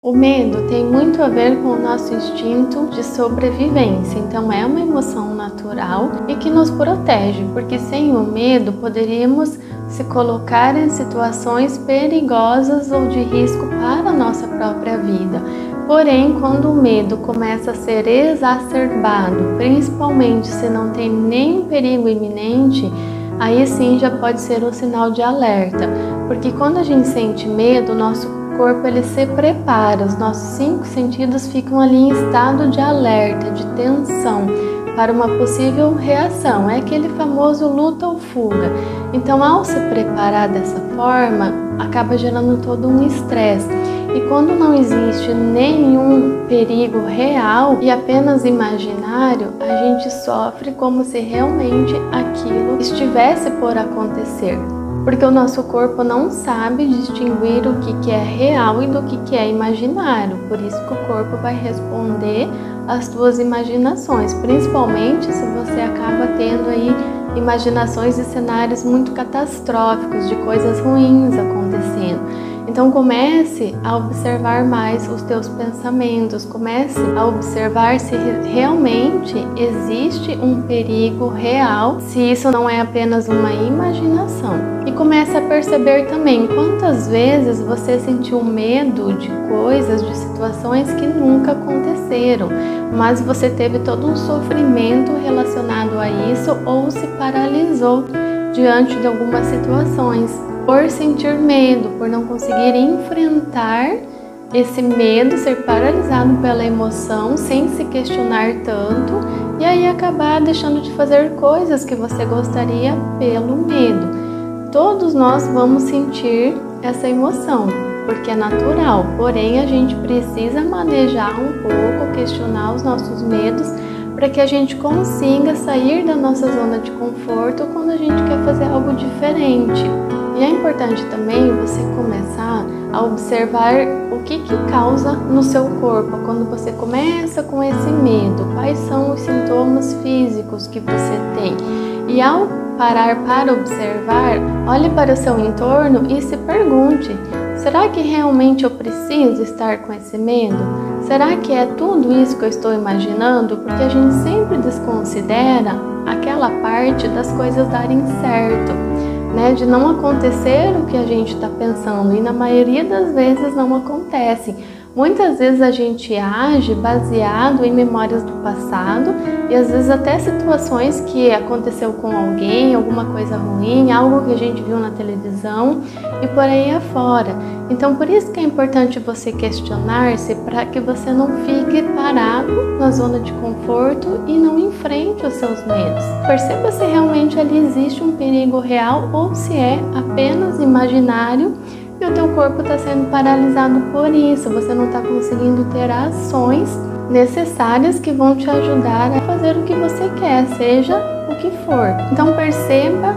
O medo tem muito a ver com o nosso instinto de sobrevivência, então é uma emoção natural e que nos protege, porque sem o medo poderíamos se colocar em situações perigosas ou de risco para a nossa própria vida. Porém, quando o medo começa a ser exacerbado, principalmente se não tem nenhum perigo iminente, aí sim já pode ser um sinal de alerta, porque quando a gente sente medo, o nosso corpo ele se prepara, os nossos 5 sentidos ficam ali em estado de alerta, de tensão, para uma possível reação, é aquele famoso luta ou fuga. Então, ao se preparar dessa forma, acaba gerando todo um estresse. E quando não existe nenhum perigo real e apenas imaginário, a gente sofre como se realmente aquilo estivesse por acontecer. Porque o nosso corpo não sabe distinguir o que é real e do que é imaginário. Por isso que o corpo vai responder às suas imaginações, principalmente se você acaba tendo aí imaginações de cenários muito catastróficos, de coisas ruins acontecendo. Então comece a observar mais os teus pensamentos, comece a observar se realmente existe um perigo real, se isso não é apenas uma imaginação. E comece a perceber também quantas vezes você sentiu medo de coisas, de situações que nunca aconteceram, mas você teve todo um sofrimento relacionado a isso ou se paralisou diante de algumas situações. Por sentir medo, por não conseguir enfrentar esse medo, ser paralisado pela emoção, sem se questionar tanto, e aí acabar deixando de fazer coisas que você gostaria pelo medo. Todos nós vamos sentir essa emoção, porque é natural, porém a gente precisa manejar um pouco, questionar os nossos medos, para que a gente consiga sair da nossa zona de conforto quando a gente quer fazer algo diferente. E é importante também você começar a observar o que causa no seu corpo quando você começa com esse medo, quais são os sintomas físicos que você tem. E ao parar para observar, olhe para o seu entorno e se pergunte: será que realmente eu preciso estar com esse medo? Será que é tudo isso que eu estou imaginando? Porque a gente sempre desconsidera aquela parte das coisas darem certo, né? De não acontecer o que a gente está pensando, e na maioria das vezes não acontece. Muitas vezes a gente age baseado em memórias do passado e às vezes até situações que aconteceu com alguém, alguma coisa ruim, algo que a gente viu na televisão e por aí afora. Então por isso que é importante você questionar-se, para que você não fique parado na zona de conforto e não enfrente os seus medos. Perceba se realmente ali existe um perigo real ou se é apenas imaginário e o teu corpo está sendo paralisado por isso. Você não está conseguindo ter ações necessárias que vão te ajudar a fazer o que você quer, seja o que for. Então perceba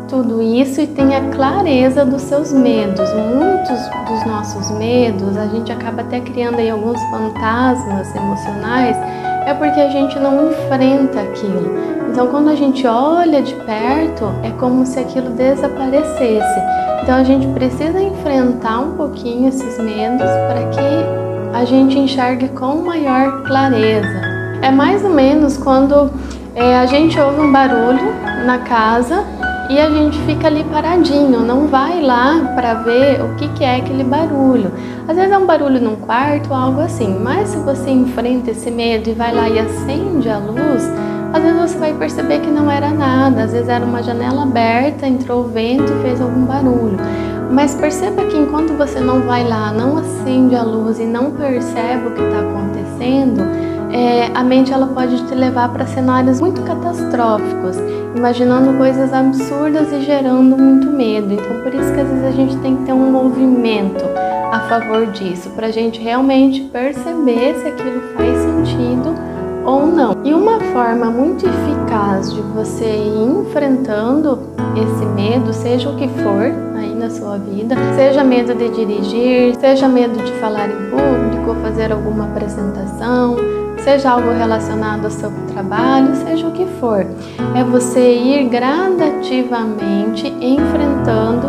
tudo isso e tenha clareza dos seus medos. Muitos dos nossos medos, a gente acaba até criando aí alguns fantasmas emocionais, é porque a gente não enfrenta aquilo. Então quando a gente olha de perto, é como se aquilo desaparecesse. Então a gente precisa enfrentar um pouquinho esses medos para que a gente enxergue com maior clareza. É mais ou menos quando a gente ouve um barulho na casa e a gente fica ali paradinho, não vai lá para ver o que é aquele barulho. Às vezes é um barulho num quarto, algo assim, mas se você enfrenta esse medo e vai lá e acende a luz, às vezes você vai perceber que não era nada, às vezes era uma janela aberta, entrou o vento e fez algum barulho. Mas perceba que enquanto você não vai lá, não acende a luz e não percebe o que está acontecendo, a mente ela pode te levar para cenários muito catastróficos, imaginando coisas absurdas e gerando muito medo. Então por isso que às vezes a gente tem que ter um movimento a favor disso, para a gente realmente perceber se aquilo faz sentido ou não. E uma forma muito eficaz de você ir enfrentando esse medo, seja o que for aí na sua vida, seja medo de dirigir, seja medo de falar em público, fazer alguma apresentação, seja algo relacionado ao seu trabalho, seja o que for, é você ir gradativamente enfrentando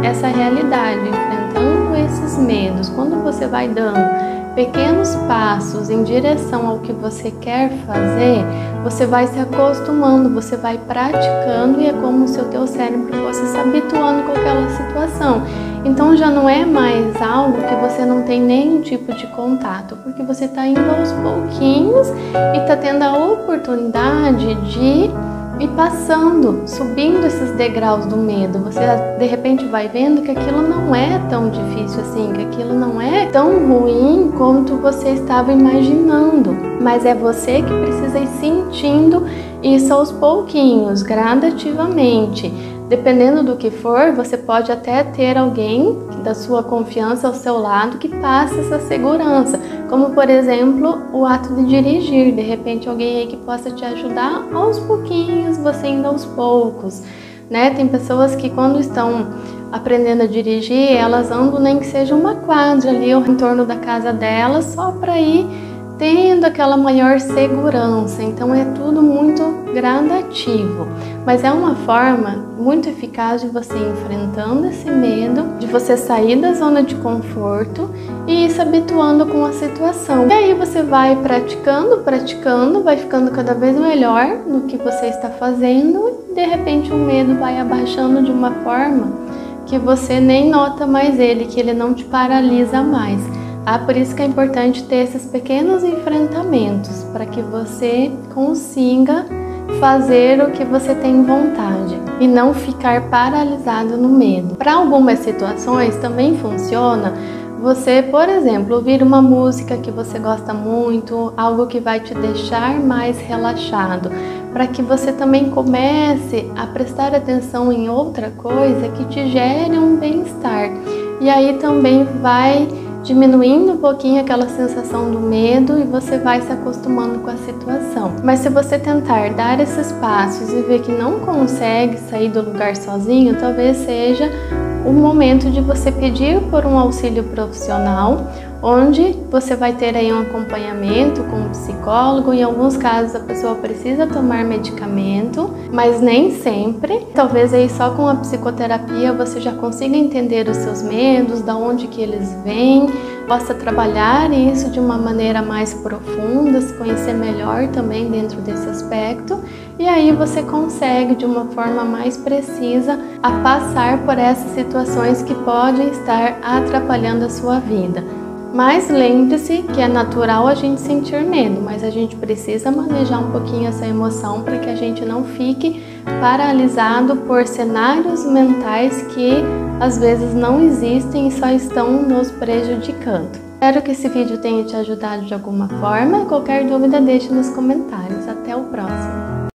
essa realidade, enfrentando esses medos, quando você vai dando pequenos passos em direção ao que você quer fazer, você vai se acostumando, você vai praticando e é como se o teu cérebro fosse se habituando com aquela situação. Então já não é mais algo que você não tem nenhum tipo de contato, porque você está indo aos pouquinhos e está tendo a oportunidade de ir passando, subindo esses degraus do medo. Você de repente vai vendo que aquilo não é tão difícil assim, que aquilo não é tão ruim quanto você estava imaginando. Mas é você que precisa ir sentindo isso aos pouquinhos, gradativamente. Dependendo do que for, você pode até ter alguém da sua confiança ao seu lado que passe essa segurança, como por exemplo o ato de dirigir, de repente alguém aí que possa te ajudar aos pouquinhos, você indo aos poucos, né? Tem pessoas que quando estão aprendendo a dirigir, elas andam nem que seja uma quadra ali em torno da casa delas, só para ir tendo aquela maior segurança. Então é tudo muito gradativo, mas é uma forma muito eficaz de você ir enfrentando esse medo, de você sair da zona de conforto e ir se habituando com a situação. E aí você vai praticando, vai ficando cada vez melhor no que você está fazendo e de repente o medo vai abaixando de uma forma que você nem nota mais ele, que ele não te paralisa mais. Por isso que é importante ter esses pequenos enfrentamentos para que você consiga fazer o que você tem vontade e não ficar paralisado no medo. Para algumas situações também funciona você, por exemplo, ouvir uma música que você gosta muito, algo que vai te deixar mais relaxado, para que você também comece a prestar atenção em outra coisa que te gere um bem-estar. E aí também vai diminuindo um pouquinho aquela sensação do medo e você vai se acostumando com a situação. Mas se você tentar dar esses passos e ver que não consegue sair do lugar sozinho, talvez seja o momento de você pedir por um auxílio profissional, onde você vai ter aí um acompanhamento com um psicólogo. Em alguns casos a pessoa precisa tomar medicamento, mas nem sempre. Talvez aí só com a psicoterapia você já consiga entender os seus medos, da onde que eles vêm, possa trabalhar isso de uma maneira mais profunda, se conhecer melhor também dentro desse aspecto, e aí você consegue de uma forma mais precisa a passar por essas situações que podem estar atrapalhando a sua vida. Mas lembre-se que é natural a gente sentir medo, mas a gente precisa manejar um pouquinho essa emoção para que a gente não fique paralisado por cenários mentais que às vezes não existem e só estão nos prejudicando. Espero que esse vídeo tenha te ajudado de alguma forma. Qualquer dúvida deixe nos comentários. Até o próximo!